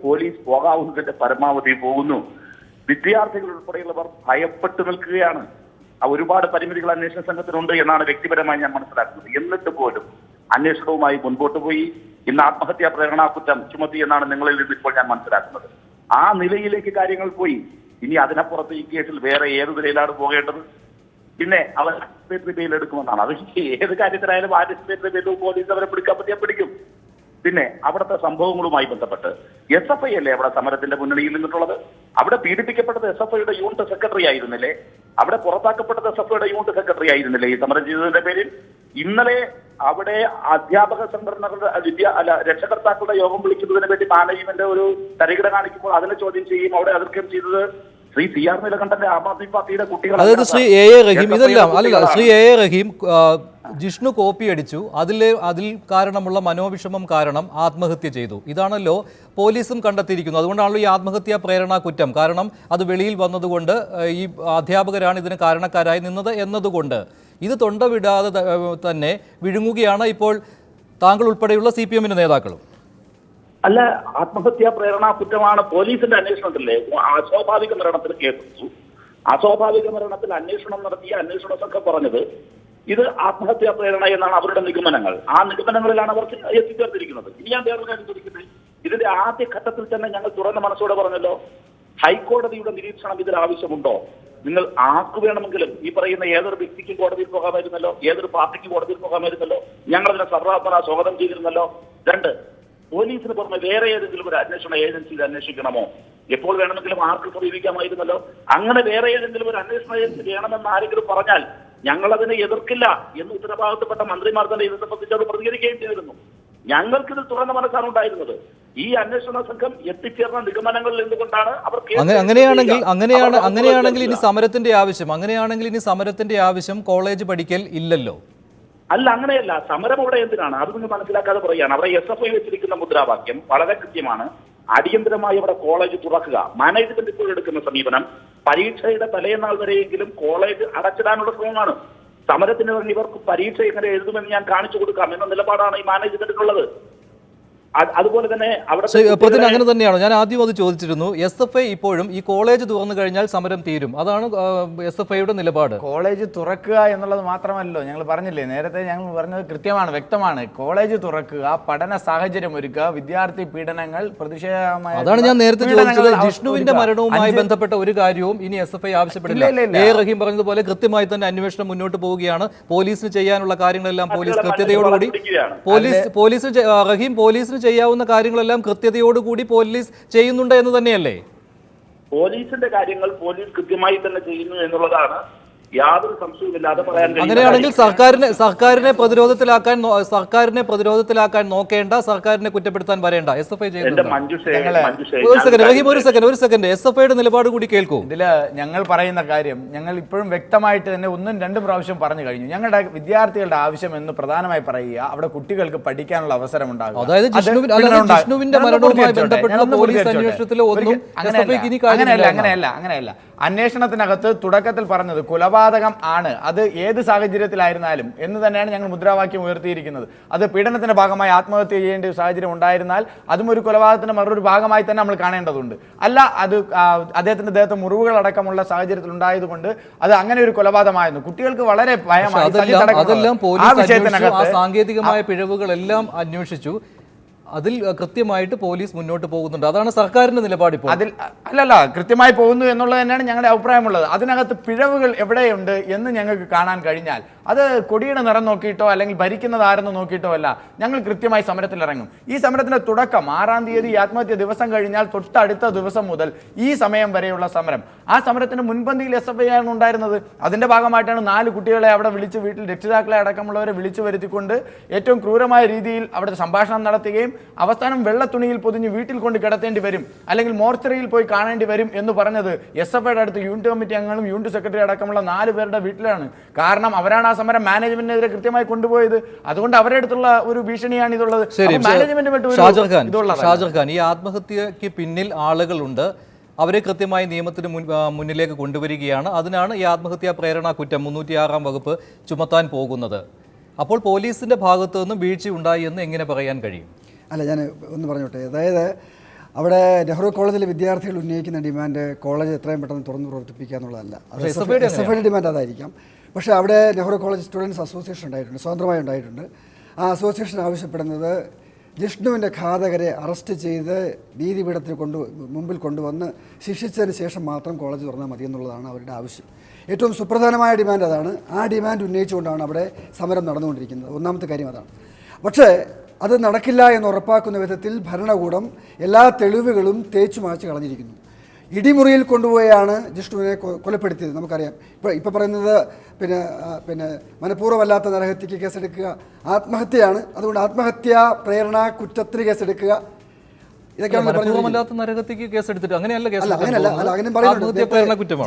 Police പോകാവുന്നതിന്റെ പരമാവധി പോകുന്നു. വിദ്യാർത്ഥികൾ ഉൾപ്പെടെയുള്ളവർ ഭയപ്പെട്ടു നിൽക്കുകയാണ്. ഒരുപാട് പരിമിതികൾ അന്വേഷണ സംഘത്തിനുണ്ട് എന്നാണ് വ്യക്തിപരമായി ഞാൻ മനസ്സിലാക്കുന്നത്. എന്നിട്ട് പോലും അന്വേഷണവുമായി മുൻപോട്ട് പോയി ഇന്ന് ആത്മഹത്യാ പ്രേരണാ കുറ്റം ചുമത്തി എന്നാണ് നിങ്ങളിൽ നിന്ന് ഇപ്പോൾ ഞാൻ മനസ്സിലാക്കുന്നത്. ആ നിലയിലേക്ക് കാര്യങ്ങൾ പോയി. ഇനി അതിനപ്പുറത്ത് ഈ കേസിൽ വേറെ ഏത് നിലയിലാണ് പോകേണ്ടത്? പിന്നെ അവർ അഡ്മിനിസ്ട്രേറ്റീവ് ബെയിൽ എടുക്കുമെന്നാണ്. അത് ഏത് കാര്യത്തിലായാലും അഡ്മിനിസ്ട്രേറ്റീവ് ബെയിൽ പോലീസ് അവരെ പിടിക്കാൻ പറ്റിയാൽ പിടിക്കും. പിന്നെ അവിടുത്തെ സംഭവങ്ങളുമായി ബന്ധപ്പെട്ട് SFI അല്ലേ അവിടെ സമരത്തിന്റെ മുന്നണിയിൽ നിന്നിട്ടുള്ളത്? അവിടെ പീഡിപ്പിക്കപ്പെട്ടത് SFIയുടെ യൂണിറ്റ് സെക്രട്ടറി ആയിരുന്നില്ലേ? അവിടെ പുറത്താക്കപ്പെട്ടത് SFIയുടെ യൂണിറ്റ് സെക്രട്ടറി ആയിരുന്നില്ലേ ഈ സമരം ചെയ്തതിന്റെ പേരിൽ? ഇന്നലെ അവിടെ അധ്യാപക സംഘടനകളുടെ രക്ഷകർത്താക്കളുടെ യോഗം വിളിക്കുന്നതിന് വേണ്ടി മാനേജ്മെന്റ് ഒരു തരികിട കാണിക്കുമ്പോൾ അതിനെ ചോദ്യം ചെയ്യും അവിടെ അതിർക്കം ചെയ്തത് ശ്രീ CR നീലകണ്ഠന്റെ ആം ആദ്മി പാർട്ടിയുടെ കുട്ടികൾ. അതായത് ശ്രീ A A റഹീം ഇതെല്ലാം അല്ലല്ല Shri A A Rahim Jishnu copy അടിച്ചു, അതിൽ കാരണമുള്ള മനോവിഷമം കാരണം ആത്മഹത്യ ചെയ്തു. ഇതാണല്ലോ പോലീസും കണ്ടെത്തിയിരിക്കുന്നത്. അതുകൊണ്ടാണല്ലോ ഈ ആത്മഹത്യാ പ്രേരണാ കുറ്റം. കാരണം അത് വെളിയിൽ വന്നതുകൊണ്ട് ഈ അധ്യാപകരാണ് ഇതിന് കാരണക്കാരായി നിന്നത് എന്നതുകൊണ്ട് ഇത് തൊണ്ട വിടാതെ തന്നെ വിഴുങ്ങുകയാണ് ഇപ്പോൾ താങ്കൾ ഉൾപ്പെടെയുള്ള CPM നേതാക്കളും. അല്ല, ആത്മഹത്യാ പ്രേരണാ കുറ്റമാണ് പോലീസിന്റെ അന്വേഷണത്തിലെ അസ്വാഭാവിക മരണത്തിൽ കേസെടുത്തു. അസ്വാഭാവിക മരണത്തിൽ അന്വേഷണം നടത്തിയ അന്വേഷണ സംഘം പറഞ്ഞത് ഇത് ആത്മഹത്യാ പ്രേരണ എന്നാണ് അവരുടെ നിഗമനങ്ങൾ. ആ നിഗമനങ്ങളിലാണ് അവർ എത്തിച്ചേർത്തിരിക്കുന്നത്. ഇനി ഞാൻ വേറൊരു കാര്യം ചോദിക്കുന്നത്, ഇതിന്റെ ആദ്യ ഘട്ടത്തിൽ തന്നെ ഞങ്ങൾ തുറന്ന മനസ്സോടെ പറഞ്ഞല്ലോ, ഹൈക്കോടതിയുടെ നിരീക്ഷണം ഇതിൽ ആവശ്യമുണ്ടോ? നിങ്ങൾ ആർക്ക് വേണമെങ്കിലും ഈ പറയുന്ന ഏതൊരു വ്യക്തിക്കും കോടതിയിൽ പോകാമായിരുന്നല്ലോ, ഏതൊരു പാർട്ടിക്കും കോടതിയിൽ പോകാമായിരുന്നല്ലോ. ഞങ്ങളതിനെ സർവാത്മന സ്വാഗതം ചെയ്തിരുന്നല്ലോ. 2, പോലീസിന് പുറമെ വേറെ ഏതെങ്കിലും ഒരു അന്വേഷണ ഏജൻസി ഇത് അന്വേഷിക്കണമോ? എപ്പോൾ വേണമെങ്കിലും ആർക്ക് സമീപിക്കാമായിരുന്നല്ലോ. അങ്ങനെ വേറെ ഏതെങ്കിലും ഒരു അന്വേഷണ ഏജൻസി വേണമെന്ന് ആരെങ്കിലും പറഞ്ഞാൽ ഞങ്ങളതിനെ എതിർക്കില്ല എന്ന് ഉത്തരവാദിത്തപ്പെട്ട മന്ത്രിമാർ തന്നെ ഇത് സംബന്ധിച്ചത് പ്രതികരിക്കുകയും ചെയ്തിരുന്നു. ഞങ്ങൾക്കിത് തുറന്ന മനസ്സാണ് ഉണ്ടായിരുന്നത്. ഈ അന്വേഷണ സംഘം എത്തിച്ചേർന്ന നിഗമനങ്ങളിൽ നിന്നുകൊണ്ടാണ് അവർ അങ്ങനെയാണെങ്കിൽ ഇനി സമരത്തിന്റെ ആവശ്യം കോളേജ് പഠിക്കൽ ഇല്ലല്ലോ. അല്ല, അങ്ങനെയല്ല. സമരം അവിടെ എന്തിനാണ്? അത് നിങ്ങൾ മനസ്സിലാക്കാതെ പറയുകയാണ്. അവിടെ SFI വെച്ചിരിക്കുന്ന മുദ്രാവാക്യം വളരെ കൃത്യമാണ്. അടിയന്തരമായി അവിടെ കോളേജ് തുറക്കുക. മാനേജ്മെന്റ് ഇപ്പോൾ എടുക്കുന്ന സമീപനം പരീക്ഷയുടെ തലേന്നാൾ വരെയെങ്കിലും കോളേജ് അടച്ചിടാനുള്ള ശ്രമമാണ്. സമരത്തിന് വേണ്ടി ഇവർക്ക് പരീക്ഷ എങ്ങനെ എഴുതുമെന്ന് ഞാൻ കാണിച്ചു കൊടുക്കാം എന്ന നിലപാടാണ് ഈ മാനേജ്മെന്റിനുള്ളത്. അതുപോലെ തന്നെ അവിടെ അങ്ങനെ തന്നെയാണോ? ഞാൻ ആദ്യം അത് ചോദിച്ചിരുന്നു. SFI ഇപ്പോഴും ഈ കോളേജ് തുറന്നു കഴിഞ്ഞാൽ സമരം തീരും, അതാണ് SFIയുടെ നിലപാട്. കോളേജ് തുറക്കുക എന്നുള്ളത് മാത്രമല്ലോ, ഞങ്ങൾ പറഞ്ഞില്ലേ നേരത്തെ, ഞങ്ങൾ പറഞ്ഞത് കൃത്യമാണ്, വ്യക്തമാണ്. കോളേജ് തുറക്കുക, പഠന സാഹചര്യം ഒരുക്കുക, വിദ്യാർത്ഥി പീഡനങ്ങൾ പ്രതിഷേധമായ, അതാണ് ഞാൻ നേരത്തെ ചോദിച്ചത്. ജിഷ്ണുവിന്റെ മരണവുമായി ബന്ധപ്പെട്ട ഒരു കാര്യവും ഇനി SFI ആവശ്യപ്പെടില്ല. A റഹീം പറഞ്ഞതുപോലെ കൃത്യമായി തന്നെ അന്വേഷണം മുന്നോട്ട് പോവുകയാണ്. പോലീസിന് ചെയ്യാനുള്ള കാര്യങ്ങളെല്ലാം പോലീസ് കൃത്യതയോടുകൂടി പോലീസിന് ചെയ്യാവുന്ന കാര്യങ്ങളെല്ലാം കൃത്യതയോടുകൂടി പോലീസ് ചെയ്യുന്നുണ്ട് എന്ന് തന്നെയല്ലേ? പോലീസിന്റെ കാര്യങ്ങൾ പോലീസ് കൃത്യമായി തന്നെ ചെയ്യുന്നു എന്നുള്ളതാണ് യാതൊരു സംശയവുമില്ലാതെ പറയാൻ കഴിയും. അങ്ങനെയാണെങ്കിൽ സർക്കാരിനെ പ്രതിരോധത്തിലാക്കാൻ നോക്കേണ്ട, സർക്കാരിനെ കുറ്റപ്പെടുത്താൻ വരേണ്ട. SFI ചെയ്യുന്നുണ്ട്. ഒരു സെക്കൻഡ് SFIയുടെ നിലപാട് കൂടി കേൾക്കൂ. ഇതില് ഞങ്ങൾ പറയുന്ന കാര്യം ഞങ്ങൾ ഇപ്പോഴും വ്യക്തമായിട്ട് തന്നെ 1ഉം 2ഉം പ്രാവശ്യം പറഞ്ഞു കഴിഞ്ഞു. ഞങ്ങളുടെ വിദ്യാർത്ഥികളുടെ ആവശ്യം എന്ന് പ്രധാനമായി പറയുക, അവിടെ കുട്ടികൾക്ക് പഠിക്കാനുള്ള അവസരം ഉണ്ടാകും. അതായത് ജിഷ്ണുവിന്റെ മരണവുമായി ബന്ധപ്പെട്ടുള്ള പോലീസ് അന്വേഷണത്തിലോ ഒന്നും അങ്ങനെയല്ല. അന്വേഷണത്തിനകത്ത് തുടക്കത്തിൽ പറഞ്ഞത് കൊലപാതകം ആണ്, അത് ഏത് സാഹചര്യത്തിലായിരുന്നാലും എന്ന് തന്നെയാണ് ഞങ്ങൾ മുദ്രാവാക്യം ഉയർത്തിയിരിക്കുന്നത്. അത് പീഡനത്തിന്റെ ഭാഗമായി ആത്മഹത്യ ചെയ്യേണ്ട ഒരു സാഹചര്യം ഉണ്ടായിരുന്നാൽ അതും ഒരു കൊലപാതകത്തിന്റെ മറൊരു ഭാഗമായി തന്നെ നമ്മൾ കാണേണ്ടതുണ്ട്. അല്ല, അത് അദ്ദേഹത്തിന്റെ ദേഹത്ത് മുറിവുകൾ അടക്കമുള്ള സാഹചര്യത്തിൽ ഉണ്ടായതുകൊണ്ട് അത് അങ്ങനെ ഒരു കൊലപാതകമായിരുന്നു. കുട്ടികൾക്ക് വളരെ ഭയമായി. സാങ്കേതികമായ പിഴവുകളെല്ലാം അന്വേഷിച്ചു, അതിൽ കൃത്യമായിട്ട് പോലീസ് മുന്നോട്ട് പോകുന്നുണ്ട്. അതാണ് സർക്കാരിന്റെ നിലപാട്. ഇപ്പോൾ അതിൽ കൃത്യമായി പോകുന്നു എന്നുള്ളത് തന്നെയാണ് ഞങ്ങളുടെ അഭിപ്രായമുള്ളത്. അതിനകത്ത് പിഴവുകൾ എവിടെയുണ്ട് എന്ന് ഞങ്ങൾക്ക് കാണാൻ കഴിഞ്ഞാൽ അത് കൊടിയുടെ നിറം നോക്കിയിട്ടോ അല്ലെങ്കിൽ ഭരിക്കുന്നത് ആരെന്ന് നോക്കിയിട്ടോ അല്ല, ഞങ്ങൾ കൃത്യമായി സമരത്തിലിറങ്ങും. ഈ സമരത്തിന്റെ തുടക്കം 6-ാം തീയതി ആത്മഹത്യ ദിവസം കഴിഞ്ഞാൽ തൊട്ടടുത്ത ദിവസം മുതൽ ഈ സമയം വരെയുള്ള സമരം, ആ സമരത്തിന് മുൻപന്തിയിൽ SFI ആണ് ഉണ്ടായിരുന്നത്. അതിന്റെ ഭാഗമായിട്ടാണ് 4 കുട്ടികളെ അവിടെ വിളിച്ച്, വീട്ടിൽ രക്ഷിതാക്കളെ അടക്കമുള്ളവരെ വിളിച്ചു വരുത്തിക്കൊണ്ട് ഏറ്റവും ക്രൂരമായ രീതിയിൽ അവിടെ സംഭാഷണം നടത്തുകയും അവസാനം വെള്ളത്തുണിയിൽ പൊതിഞ്ഞ് വീട്ടിൽ കൊണ്ട് കിടത്തേണ്ടി വരും, അല്ലെങ്കിൽ മോർച്ചറിയിൽ പോയി കാണേണ്ടി വരും എന്ന് പറഞ്ഞത് SFIയുടെ അടുത്ത് യൂണിറ്റ് കമ്മിറ്റി അംഗങ്ങളും യൂണിറ്റ് സെക്രട്ടറി അടക്കമുള്ള 4 പേരുടെ വീട്ടിലാണ്. കാരണം അവരാണ് ആ സമരം മാനേജ്മെന്റിനെതിരെ കൃത്യമായി കൊണ്ടുപോയത്. അതുകൊണ്ട് അവരുടെ അടുത്തുള്ള ഒരു ഭീഷണിയാണ് ഇതുള്ളത്. ഷാജർ ഖാൻ, ഈ ആത്മഹത്യക്ക് പിന്നിൽ ആളുകളുണ്ട്, അവരെ കൃത്യമായി നിയമത്തിന് മുന്നിലേക്ക് കൊണ്ടുവരികയാണ്. അതിനാണ് ഈ ആത്മഹത്യാ പ്രേരണാ കുറ്റം 306-ാം വകുപ്പ് ചുമത്താൻ പോകുന്നത്. അപ്പോൾ പോലീസിന്റെ ഭാഗത്തു നിന്നും വീഴ്ച ഉണ്ടായി എന്ന് എങ്ങനെ പറയാൻ കഴിയും? അല്ല, ഞാൻ ഒന്ന് പറഞ്ഞോട്ടെ. അതായത് അവിടെ നെഹ്റു കോളേജിലെ വിദ്യാർത്ഥികൾ ഉന്നയിക്കുന്ന ഡിമാൻഡ് കോളേജ് എത്രയും പെട്ടെന്ന് തുറന്ന് പ്രവർത്തിപ്പിക്കുക എന്നുള്ളതല്ല. അത് SFIയുടെ ഡിമാൻഡ് അതായിരിക്കാം. പക്ഷേ അവിടെ നെഹ്റു കോളേജ് സ്റ്റുഡൻസ് അസോസിയേഷൻ ഉണ്ടായിട്ടുണ്ട്, സ്വതന്ത്രമായി ഉണ്ടായിട്ടുണ്ട്. ആ അസോസിയേഷൻ ആവശ്യപ്പെടുന്നത് ജിഷ്ണുവിൻ്റെ ഘാതകരെ അറസ്റ്റ് ചെയ്ത് നീതിപീഠത്തിന് മുമ്പിൽ കൊണ്ടുവന്ന് ശിക്ഷിച്ചതിന് ശേഷം മാത്രം കോളേജ് തുറന്നാൽ മതി എന്നുള്ളതാണ് അവരുടെ ആവശ്യം. ഏറ്റവും സുപ്രധാനമായ ഡിമാൻഡ് അതാണ്. ആ ഡിമാൻഡ് ഉന്നയിച്ചുകൊണ്ടാണ് അവിടെ സമരം നടന്നുകൊണ്ടിരിക്കുന്നത്. ഒന്നാമത്തെ കാര്യം അതാണ്. പക്ഷേ അത് നടക്കില്ല എന്ന് ഉറപ്പാക്കുന്ന വിധത്തിൽ ഭരണകൂടം എല്ലാ തെളിവുകളും തേച്ചു മാച്ച് കളഞ്ഞിരിക്കുന്നു. ഇടിമുറിയിൽ കൊണ്ടുപോയാണ് ജിഷ്ണുവിനെ കൊലപ്പെടുത്തിയത്. നമുക്കറിയാം. ഇപ്പോൾ പറയുന്നത് പിന്നെ മനഃപൂർവ്വമല്ലാത്ത നരഹത്യക്ക് കേസെടുക്കുക ആത്മഹത്യയാണ്. അതുകൊണ്ട് ആത്മഹത്യാ പ്രേരണ കുറ്റത്തിന് കേസെടുക്കുക, ഇതൊക്കെയാണ്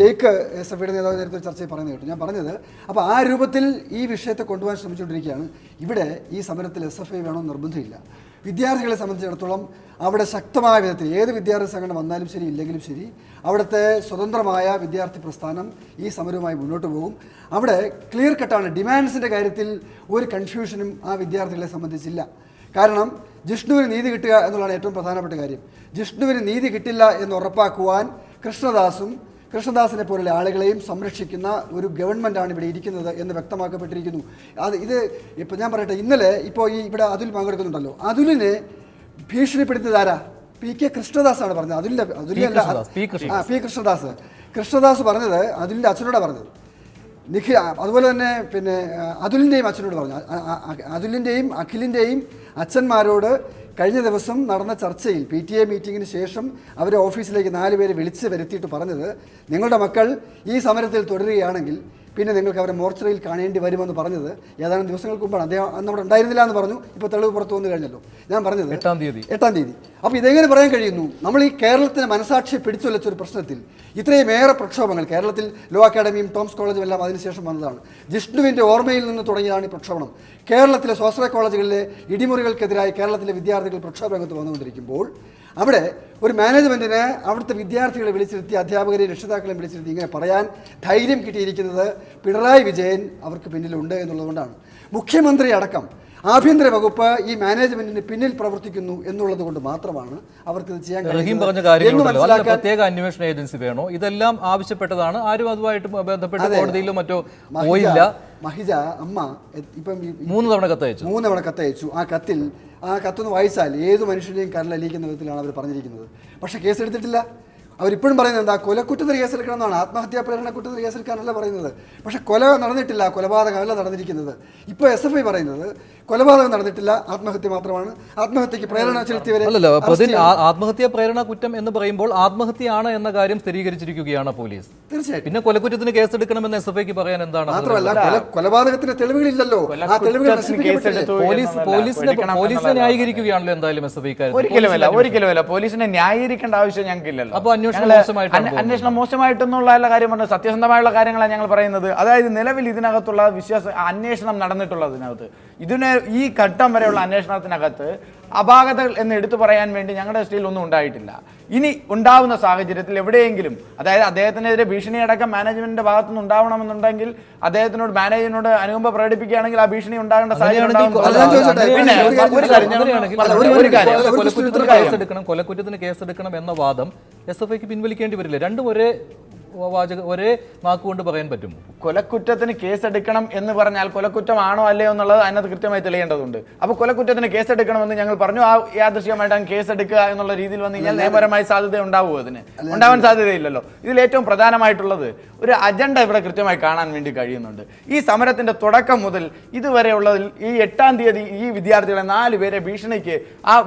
ജയിക്ക് SFIയുടെ നേതാവ് നേരത്തെ ചർച്ചയിൽ പറയുന്നത് കേട്ടു. ഞാൻ പറഞ്ഞത് അപ്പോൾ ആ രൂപത്തിൽ ഈ വിഷയത്തെ കൊണ്ടുപോകാൻ ശ്രമിച്ചുകൊണ്ടിരിക്കുകയാണ്. ഇവിടെ ഈ സമരത്തിൽ SFI വേണമെന്ന് നിർബന്ധമില്ല. വിദ്യാർത്ഥികളെ സംബന്ധിച്ചിടത്തോളം അവിടെ ശക്തമായ വിധത്തിൽ ഏത് വിദ്യാർത്ഥി സംഘടന വന്നാലും ശരി ഇല്ലെങ്കിലും ശരി അവിടുത്തെ സ്വതന്ത്രമായ വിദ്യാർത്ഥി പ്രസ്ഥാനം ഈ സമരവുമായി മുന്നോട്ട് പോകും. അവിടെ ക്ലിയർ കട്ടാണ്. ഡിമാൻഡ്സിൻ്റെ കാര്യത്തിൽ ഒരു കൺഫ്യൂഷനും ആ വിദ്യാർത്ഥികളെ സംബന്ധിച്ചില്ല. കാരണം ജിഷ്ണുവിന് നീതി കിട്ടുക എന്നുള്ളതാണ് ഏറ്റവും പ്രധാനപ്പെട്ട കാര്യം. ജിഷ്ണുവിന് നീതി കിട്ടില്ല എന്ന് ഉറപ്പാക്കുവാൻ കൃഷ്ണദാസിനെ പോലുള്ള ആളുകളെയും സംരക്ഷിക്കുന്ന ഒരു ഗവൺമെൻറ്റാണ് ഇവിടെ ഇരിക്കുന്നത് എന്ന് വ്യക്തമാക്കപ്പെട്ടിരിക്കുന്നു. ഇത് ഇപ്പോൾ ഞാൻ പറയട്ടെ, ഇന്നലെ ഇപ്പോൾ ഇവിടെ അതുൽ പങ്കെടുക്കുന്നുണ്ടല്ലോ, അതുലിനെ ഭീഷണിപ്പെടുത്തിയതാരാ? PK കൃഷ്ണദാസാണ് പറഞ്ഞത്. കൃഷ്ണദാസ് പറഞ്ഞത് അതുലിൻ്റെ അച്ഛനോടാണ് പറഞ്ഞത്. അതുപോലെ തന്നെ അതുലിൻ്റെയും അച്ഛനോട് പറഞ്ഞു. അതുലിൻ്റെയും അഖിലിൻ്റെയും അച്ഛന്മാരോട് കഴിഞ്ഞ ദിവസം നടന്ന ചർച്ചയിൽ PTA മീറ്റിങ്ങിന് ശേഷം അവരെ ഓഫീസിലേക്ക് 4 പേരെ വിളിച്ച് വരുത്തിയിട്ട് പറഞ്ഞത്, നിങ്ങളുടെ മക്കൾ ഈ സമരത്തിൽ തുടരുകയാണെങ്കിൽ പിന്നെ നിങ്ങൾക്ക് അവരെ മോർച്ചറിയിൽ കാണേണ്ടി വരുമെന്ന് പറഞ്ഞത് ഏതാനും ദിവസങ്ങൾക്ക് മുമ്പാണ്. അദ്ദേഹം അന്ന് അവിടെ ഉണ്ടായിരുന്നില്ല എന്ന് പറഞ്ഞു. ഇപ്പോൾ തെളിവ് പുറത്തു വന്നു കഴിഞ്ഞല്ലോ. ഞാൻ പറഞ്ഞത് 8-ാം തീയതി. അപ്പോൾ ഇതെങ്ങനെ പറയാൻ കഴിയുന്നു? നമ്മൾ ഈ കേരളത്തിന് മനസാക്ഷിയെ പിടിച്ചുവെച്ച ഒരു പ്രശ്നത്തിൽ ഇത്രയുമേറെ പ്രക്ഷോഭങ്ങൾ കേരളത്തിൽ ലോ അക്കാഡമിയും ടോംസ് കോളേജും എല്ലാം അതിനുശേഷം വന്നതാണ്. ജിഷ്ണുവിൻ്റെ ഓർമ്മയിൽ നിന്ന് തുടങ്ങിയതാണ് ഈ പ്രക്ഷോഭണം. കേരളത്തിലെ സ്വാശ്രയ കോളേജുകളിലെ ഇടിമുറികൾക്കെതിരായി കേരളത്തിലെ വിദ്യാർത്ഥികൾ പ്രക്ഷോഭരംഗത്ത് വന്നുകൊണ്ടിരിക്കുമ്പോൾ അവിടെ ഒരു മാനേജ്മെൻറ്റിന് അവിടുത്തെ വിദ്യാർത്ഥികളെ വിളിച്ചിരുത്തി, അധ്യാപകരെയും രക്ഷിതാക്കളെയും വിളിച്ചിരുത്തി ഇങ്ങനെ പറയാൻ ധൈര്യം കിട്ടിയിരിക്കുന്നത് പിണറായി വിജയൻ അവർക്ക് പിന്നിലുണ്ട് എന്നുള്ളതുകൊണ്ടാണ്. മുഖ്യമന്ത്രി അടക്കം ആഭ്യന്തര വകുപ്പ് ഈ മാനേജ്മെന്റിന് പിന്നിൽ പ്രവർത്തിക്കുന്നു എന്നുള്ളത് കൊണ്ട് മാത്രമാണ് അവർക്ക് ഇത് ചെയ്യാൻ കഴിയുന്നത്. പ്രത്യേക അന്വേഷണ ഏജൻസി വേണോ? ഇതെല്ലാം ആവശ്യപ്പെട്ടതാണ്. ആരും അതുമായിട്ട് ബന്ധപ്പെട്ട് കോടതിയിലോ മറ്റോ പോയില്ല. മഹിജ അമ്മ ഇപ്പം 3 തവണ കത്തയച്ചു. ആ കത്തൊന്ന് വായിച്ചാൽ ഏത് മനുഷ്യനെയും കരളലിയിക്കുന്ന വിധത്തിലാണ് അവർ പറഞ്ഞിരിക്കുന്നത്. പക്ഷേ കേസെടുത്തിട്ടില്ല. അവരിപ്പോഴും പറയുന്നത് എന്താ? കൊലക്കുറ്റത്തിന് കേസെടുക്കണം എന്നാണ്. ആത്മഹത്യാ പ്രേരണ കുറ്റത്തിന് കേസെടുക്കാനല്ല പറയുന്നത്. പക്ഷെ കൊല നടന്നിട്ടില്ല, കൊലപാതകമല്ല നടന്നിരിക്കുന്നത്. ഇപ്പോൾ SFI പറയുന്നത് കൊലപാതകം നടന്നിട്ടില്ല, ആത്മഹത്യ മാത്രമാണ്. ആത്മഹത്യക്ക് പ്രേരണ ചെലുത്തിയവരെ ആത്മഹത്യാ പ്രേരണ കുറ്റം എന്ന് പറയുമ്പോൾ ആത്മഹത്യയാണ് എന്ന കാര്യം സ്ഥിരീകരിച്ചിരിക്കുകയാണ് പോലീസ്. തീർച്ചയായും. പിന്നെ കൊലക്കുറ്റത്തിന് കേസെടുക്കണമെന്ന് SFIക്ക് പറയാൻ എന്താണ്? മാത്രമല്ല കൊലപാതകത്തിന് തെളിവുകളില്ലല്ലോ. ആ തെളിവുകൾ പോലീസിനെ ന്യായീകരിക്കുകയാണല്ലോ എന്തായാലും SFI. ഒരിക്കലുമല്ല. പോലീസിനെ ന്യായീകരിക്കേണ്ട ആവശ്യം ഞങ്ങൾക്കില്ലല്ലോ. അപ്പോൾ അന്വേഷണം മോശമായിട്ടൊന്നുള്ള കാര്യം പറഞ്ഞത് സത്യസന്ധമായുള്ള കാര്യങ്ങളാണ് ഞങ്ങൾ പറയുന്നത്. അതായത് നിലവിൽ ഇതിനകത്തുള്ള അന്വേഷണം നടന്നിട്ടുള്ളതിനകത്ത് ഈ ഘട്ടം വരെയുള്ള അന്വേഷണത്തിനകത്ത് അപാകതകൾ എന്ന് എടുത്തു പറയാൻ വേണ്ടി ഞങ്ങളുടെ ദൃഷ്ടിയിൽ ഒന്നും ഉണ്ടായിട്ടില്ല. ഇനി ഉണ്ടാവുന്ന സാഹചര്യത്തിൽ എവിടെയെങ്കിലും, അതായത് അദ്ദേഹത്തിനെതിരെ ഭീഷണി അടക്കം മാനേജ്മെന്റിന്റെ ഭാഗത്തുനിന്ന് ഉണ്ടാവണമെന്നുണ്ടെങ്കിൽ അദ്ദേഹത്തിനോട് മാനേജ്മെന്റിനോട് അനുകമ്പ പ്രകടിപ്പിക്കുകയാണെങ്കിൽ ആ ഭീഷണി ഉണ്ടാകേണ്ട സാഹചര്യം കൊലക്കുറ്റത്തിന് കേസെടുക്കണം എന്ന വാദം SFIക്ക് പിൻവലിക്കേണ്ടി വരില്ല. രണ്ടും ഒരേ വാക്കുകൊണ്ട് പറയാൻ പറ്റും. കൊലക്കുറ്റത്തിന് കേസെടുക്കണം എന്ന് പറഞ്ഞാൽ കൊലക്കുറ്റമാണോ അല്ലയോ എന്നുള്ളത് അതിനകത്ത് കൃത്യമായി തെളിയേണ്ടതുണ്ട്. അപ്പോൾ കൊലക്കുറ്റത്തിന് കേസെടുക്കണമെന്ന് ഞങ്ങൾ പറഞ്ഞു. ആ യാദൃശ്യമായിട്ടാണ് കേസെടുക്കുക എന്നുള്ള രീതിയിൽ വന്നു കഴിഞ്ഞാൽ നിയമപരമായ സാധ്യത ഉണ്ടാവുമോ? അതിന് ഉണ്ടാവാൻ സാധ്യതയില്ലല്ലോ. ഇതിൽ ഏറ്റവും പ്രധാനമായിട്ടുള്ളത് ഒരു അജണ്ട ഇവിടെ കൃത്യമായി കാണാൻ വേണ്ടി കഴിയുന്നുണ്ട്. ഈ സമരത്തിന്റെ തുടക്കം മുതൽ ഇതുവരെയുള്ളതിൽ ഈ 8-ാം തീയതി ഈ വിദ്യാർത്ഥികളെ 4 പേരെ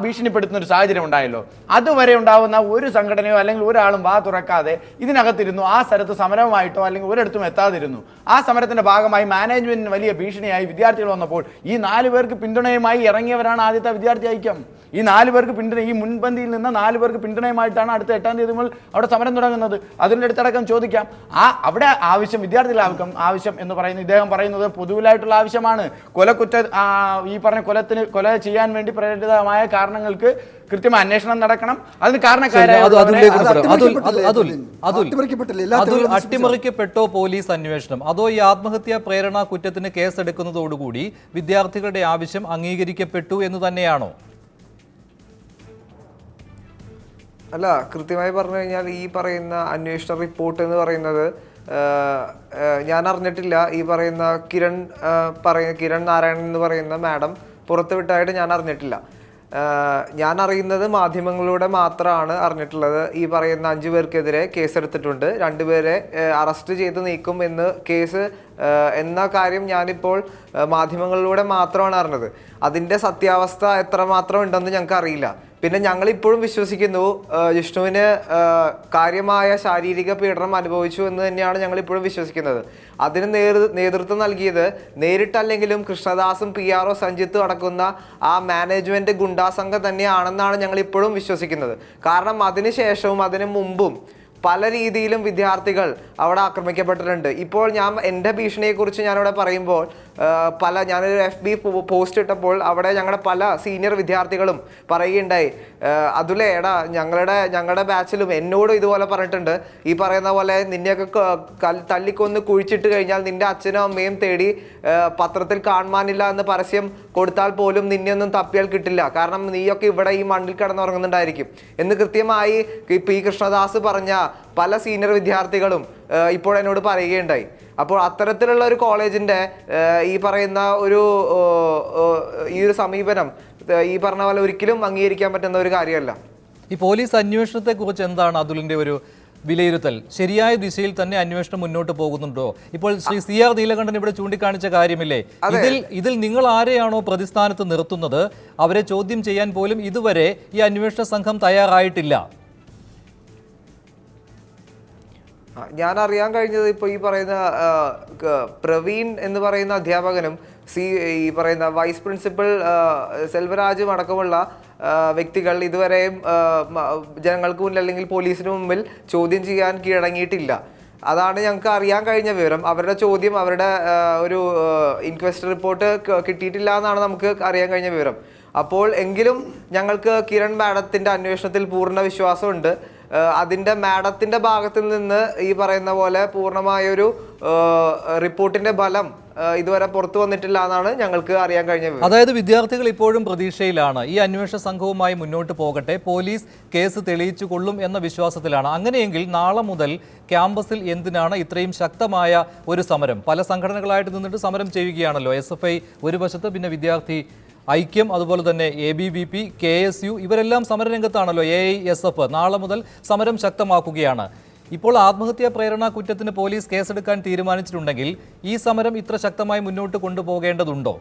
ഭീഷണിപ്പെടുത്തുന്ന ഒരു സാഹചര്യം ഉണ്ടായല്ലോ. അതുവരെ ഉണ്ടാവുന്ന ഒരു സംഘടനയോ അല്ലെങ്കിൽ ഒരാളും വാ തുറക്കാതെ ഇതിനകത്തിരുന്നു. ആ സ്ഥലത്ത് സമരമായിട്ടോ അല്ലെങ്കിൽ ഒരിടത്തും എത്താതിരുന്നു. ആ സമരത്തിന്റെ ഭാഗമായി മാനേജ്മെന്റിന് വലിയ ഭീഷണിയായി വിദ്യാർത്ഥികൾ വന്നപ്പോൾ ഈ 4 പേർക്ക് പിന്തുണയുമായി ഇറങ്ങിയവരാണ് ആദ്യത്തെ വിദ്യാർത്ഥി ഐക്യം. ഈ 4 പേർക്ക് ഈ മുൻപന്തിയിൽ നിന്ന് 4 പേർക്ക് പിന്തുണയുമായിട്ടാണ് അടുത്ത 8-ാം തീയതി മുതൽ അവിടെ സമരം തുടങ്ങുന്നത്. അതിൻ്റെ അടുത്തടക്കം ചോദിക്കാം, അവിടെ ആവശ്യം വിദ്യാർത്ഥികളുടെ ആവശ്യം എന്ന് പറയുന്നത് ഇദ്ദേഹം പറയുന്നത് പൊതുവിലായിട്ടുള്ള ആവശ്യമാണ്. ഈ പറഞ്ഞ കൊല ചെയ്യാൻ വേണ്ടി പ്രേരിതമായ കാരണങ്ങൾക്ക് കൃത്യമായ അന്വേഷണം നടക്കണം. അതിന് കാരണക്കാരായ അട്ടിമറിക്കപ്പെട്ടോ പോലീസ് അന്വേഷണം, അതോ ഈ ആത്മഹത്യാ പ്രേരണ കുറ്റത്തിന് കേസെടുക്കുന്നതോടുകൂടി വിദ്യാർത്ഥികളുടെ ആവശ്യം അംഗീകരിക്കപ്പെട്ടു എന്ന് തന്നെയാണോ? അല്ല, കൃത്യമായി പറഞ്ഞു കഴിഞ്ഞാൽ ഈ പറയുന്ന അന്വേഷണ റിപ്പോർട്ട് എന്ന് പറയുന്നത് ഞാൻ അറിഞ്ഞിട്ടില്ല. ഈ പറയുന്ന കിരൺ നാരായണൻ എന്ന് പറയുന്ന മാഡം പുറത്തുവിട്ടായിട്ട് ഞാൻ അറിഞ്ഞിട്ടില്ല. ഞാൻ അറിയുന്നത് മാധ്യമങ്ങളിലൂടെ മാത്രമാണ് അറിഞ്ഞിട്ടുള്ളത്. ഈ പറയുന്ന 5 പേർക്കെതിരെ കേസെടുത്തിട്ടുണ്ട്, 2 പേരെ അറസ്റ്റ് ചെയ്ത് നീക്കും എന്ന് കേസ് എന്ന കാര്യം ഞാനിപ്പോൾ മാധ്യമങ്ങളിലൂടെ മാത്രമാണ് അറിഞ്ഞത്. അതിൻ്റെ സത്യാവസ്ഥ എത്രമാത്രം ഉണ്ടെന്ന് ഞങ്ങൾക്ക് അറിയില്ല. പിന്നെ ഞങ്ങളിപ്പോഴും വിശ്വസിക്കുന്നു ജിഷ്ണുവിന് കാര്യമായ ശാരീരിക പീഡനം അനുഭവിച്ചു എന്ന് തന്നെയാണ് ഞങ്ങളിപ്പോഴും വിശ്വസിക്കുന്നത്. അതിന് നേതൃത്വം നൽകിയത് നേരിട്ടല്ലെങ്കിലും കൃഷ്ണദാസും PR സഞ്ജിത്തും അടക്കുന്ന ആ മാനേജ്മെന്റ് ഗുണ്ടാസംഘം തന്നെയാണെന്നാണ് ഞങ്ങളിപ്പോഴും വിശ്വസിക്കുന്നത്. കാരണം അതിനുശേഷവും അതിനു മുമ്പും പല രീതിയിലും വിദ്യാർത്ഥികൾ അവിടെ ആക്രമിക്കപ്പെട്ടിട്ടുണ്ട്. ഇപ്പോൾ എൻ്റെ ഭീഷണിയെക്കുറിച്ച് ഞാനിവിടെ പറയുമ്പോൾ ഞാനൊരു FB പോസ്റ്റ് ഇട്ടപ്പോൾ അവിടെ ഞങ്ങളുടെ പല സീനിയർ വിദ്യാർത്ഥികളും പറയുകയുണ്ടായി, അതുലേ എടാ ഞങ്ങളുടെ ബാച്ചിലും എന്നോടും ഇതുപോലെ പറഞ്ഞിട്ടുണ്ട്, ഈ പറയുന്ന പോലെ നിന്നെയൊക്കെ തല്ലിക്കൊന്ന് കുഴിച്ചിട്ട് കഴിഞ്ഞാൽ നിന്റെ അച്ഛനും അമ്മയും തേടി പത്രത്തിൽ കാണുവാനില്ല എന്ന് പരസ്യം കൊടുത്താൽ പോലും നിന്നെയൊന്നും തപ്പിയാൽ കിട്ടില്ല, കാരണം നീയൊക്കെ ഇവിടെ ഈ മണ്ണിൽ കിടന്നുറങ്ങുന്നുണ്ടായിരിക്കും എന്ന് കൃത്യമായി P. കൃഷ്ണദാസ് പറഞ്ഞ പല സീനിയർ വിദ്യാർത്ഥികളും ഇപ്പോൾ എന്നോട് പറയുകയുണ്ടായി. അപ്പോൾ അത്തരത്തിലുള്ള ഒരു കോളേജിൻ്റെ ഈ പറയുന്ന ഈ ഒരു സമീപനം ഈ പറഞ്ഞ പോലെ ഒരിക്കലും അംഗീകരിക്കാൻ പറ്റുന്ന ഒരു കാര്യമല്ല. ഈ പോലീസ് അന്വേഷണത്തെക്കുറിച്ച് എന്താണ് അതുലിൻ്റെ ഒരു വിലയിരുത്തൽ? ശരിയായ ദിശയിൽ തന്നെ അന്വേഷണം മുന്നോട്ട് പോകുന്നുണ്ടോ? ഇപ്പോൾ ശ്രീ CR നീലകണ്ഠൻ ഇവിടെ ചൂണ്ടിക്കാണിച്ച കാര്യമില്ലേ, ഇതിൽ നിങ്ങൾ ആരെയാണോ പ്രതിസ്ഥാനത്ത് നിർത്തുന്നത് അവരെ ചോദ്യം ചെയ്യാൻ പോലും ഇതുവരെ ഈ അന്വേഷണ സംഘം തയ്യാറായിട്ടില്ല. ഞാൻ അറിയാൻ കഴിഞ്ഞത് ഇപ്പോൾ ഈ പറയുന്ന പ്രവീൺ എന്ന് പറയുന്ന അധ്യാപകനും ഈ പറയുന്ന വൈസ് പ്രിൻസിപ്പൽ സെൽവരാജും അടക്കമുള്ള വ്യക്തികൾ ഇതുവരെയും ജനങ്ങൾക്ക് മുന്നിൽ അല്ലെങ്കിൽ പോലീസിന് മുമ്പിൽ ചോദ്യം ചെയ്യാൻ കീഴടങ്ങിയിട്ടില്ല. അതാണ് ഞങ്ങൾക്ക് അറിയാൻ കഴിഞ്ഞ വിവരം. അവരുടെ ചോദ്യം, അവരുടെ ഒരു ഇൻക്വസ്റ്റ് റിപ്പോർട്ട് കിട്ടിയിട്ടില്ല എന്നാണ് നമുക്ക് അറിയാൻ കഴിഞ്ഞ വിവരം. അപ്പോൾ എങ്കിലും ഞങ്ങൾക്ക് കിരൺ മാഡത്തിൻ്റെ അന്വേഷണത്തിൽ പൂർണ്ണ വിശ്വാസമുണ്ട്. അതിൻ്റെ മാഡത്തിൻ്റെ ഭാഗത്തിൽ നിന്ന് ഈ പറയുന്ന പോലെ പൂർണ്ണമായൊരു റിപ്പോർട്ടിൻ്റെ ഫലം ഇതുവരെ പുറത്തു വന്നിട്ടില്ല എന്നാണ് ഞങ്ങൾക്ക് അറിയാൻ കഴിഞ്ഞത്. അതായത് വിദ്യാർത്ഥികൾ ഇപ്പോഴും പ്രതീക്ഷയിലാണ്, ഈ അന്വേഷണ സംഘവുമായി മുന്നോട്ട് പോകട്ടെ, പോലീസ് കേസ് തെളിയിച്ചു കൊള്ളും എന്ന വിശ്വാസത്തിലാണ്. അങ്ങനെയെങ്കിൽ നാളെ മുതൽ ക്യാമ്പസിൽ എന്തിനാണ് ഇത്രയും ശക്തമായ ഒരു സമരം? പല സംഘടനകളായിട്ട് നിന്നിട്ട് സമരം ചെയ്യുകയാണല്ലോ. SFI ഒരു വശത്ത്, പിന്നെ വിദ്യാർത്ഥി ഐക്യം, അതുപോലെ തന്നെ ABVP, KSU ഇവരെല്ലാം സമരരംഗത്താണല്ലോ. AISF നാളെ മുതൽ സമരം ശക്തമാക്കുകയാണ്. ഇപ്പോൾ ആത്മഹത്യാ പ്രേരണ കുറ്റത്തിന് പോലീസ് കേസെടുക്കാൻ തീരുമാനിച്ചിട്ടുണ്ടെങ്കിൽ ഈ സമരം ഇത്ര ശക്തമായി മുന്നോട്ട് കൊണ്ടുപോകേണ്ടതുണ്ടോ?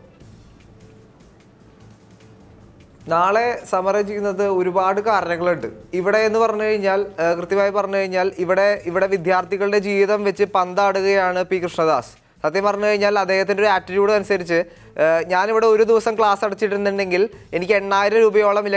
നാളെ സമരം ചെയ്യുന്നത് ഒരുപാട് കാരണങ്ങളുണ്ട്. ഇവിടെ എന്ന് പറഞ്ഞു കഴിഞ്ഞാൽ, കൃത്യമായി പറഞ്ഞു കഴിഞ്ഞാൽ ഇവിടെ വിദ്യാർത്ഥികളുടെ ജീവിതം വെച്ച് പന്താടുകയാണ് P. കൃഷ്ണദാസ്. സത്യം പറഞ്ഞു കഴിഞ്ഞാൽ അദ്ദേഹത്തിൻ്റെ ഒരു ആറ്റിറ്റ്യൂഡ് അനുസരിച്ച് ഞാനിവിടെ ഒരു ദിവസം ക്ലാസ് അടച്ചിട്ടുണ്ടെങ്കിൽ എനിക്ക് 8,000 രൂപയോളം